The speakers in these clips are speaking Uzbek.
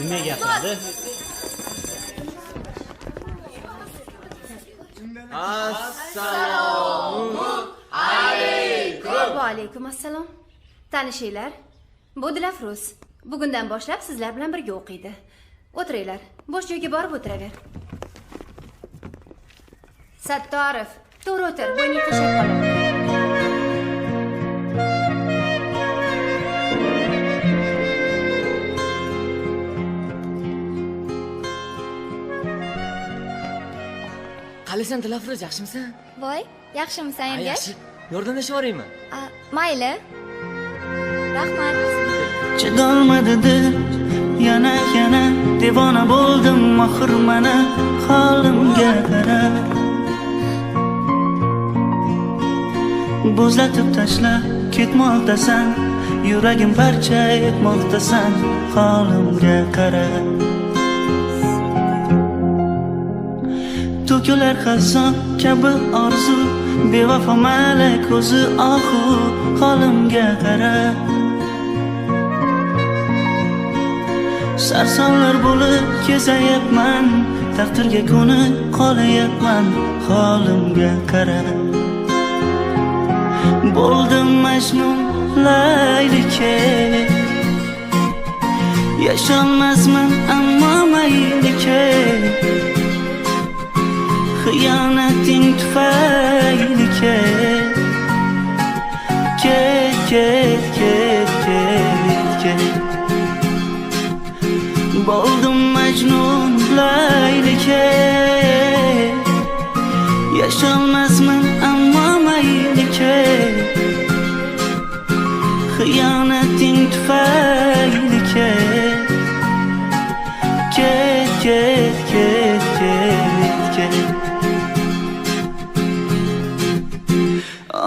Nima gapirdi? Assalomu alaykum. Va alaykum assalom. Tanishinglar. Bu Dilafruz. Bugundan boshlab sizlar bilan birga o'qiydi. O'tiringlar. Bo'sh joyga borib o'tiraver. Sattorov, to'g'ri o'tir, bo'yning qashab qoladi. Qalisan Dilafruz, yaxshimisan? Voy, yaxshimisan Ergash? Yaxshi. Yordamlashib yuboraymi? Mayli. Rahmat. Chidolmadi dil, yana devona bo'ldim oxir mana holimga qara. Bo'zlatib tashla, ketmoqdasan, yuragim parcha etmoqdasan, holimga qara. To'kilar xazon kabi orzu, bevafo malak ko'zi ohu, holimga qara. Sarsonlar bo'lib kezayapman, taqdirga ko'nib qolayapman, holimga qara. Bo'ldim Majnun Laylike, yasholmasman ammo maylike. Xiyonating tufayli ket. Bo'ldim Majnun Laylike, yasholmasman ammo maylike. Xiyonating tufayli ket.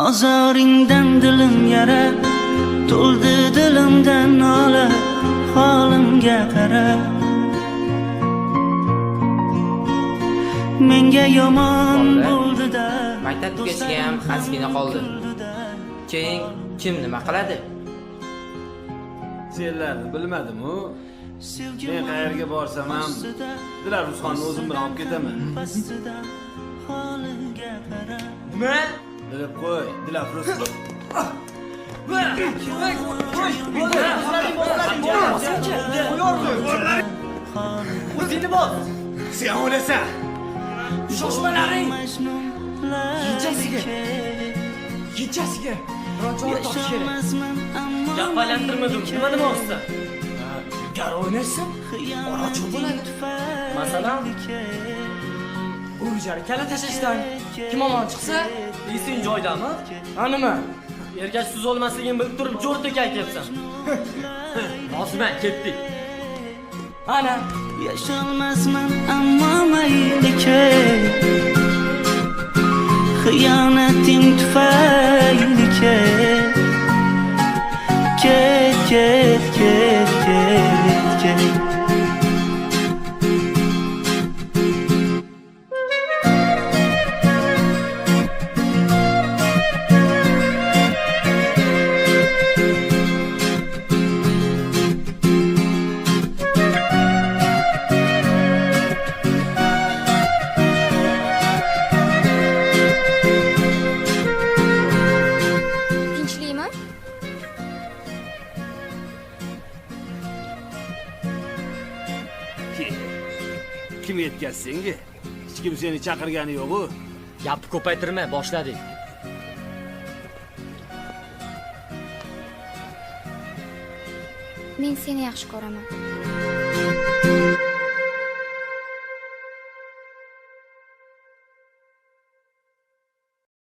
Ozoringdan dilim yara, to'ldi dilimdan nola, holimga qara. Menga yomon bo'ldi-da, maktab tugasiga ham xasgina qoldi. Keyin kim nima qiladi? Senlarni bilmadim-ku. Men qayerga borsam ham Dilafruzxonni o'zim bilan olib ketaman. Nima? Bilib qo'y, Dilafruz. O'zingni bos. Sen o'lasan. Shoshmalaring. Kechasiga. Biron topish kerak. Gaplantirmadim. Nima demoqchisan? Gar o'ynashsin, orachi bo'ladi. Masalan, o'rjari kala tashishdan kim omon chiqsa, esing joydami? Ha nima? Ergash siz olmasligini bilib turib jo'rdak aytyapsan. Osman, ketdik. Ana, yasholmasman ammo maylike. Xiyonating tufayli ket. Tinchlikmi? Kim yetkazdi senga? Hech kim seni chaqirgani yo'q-ku. Gapni ko'paytirma, boshladik. Men seni yaxshi ko'raman.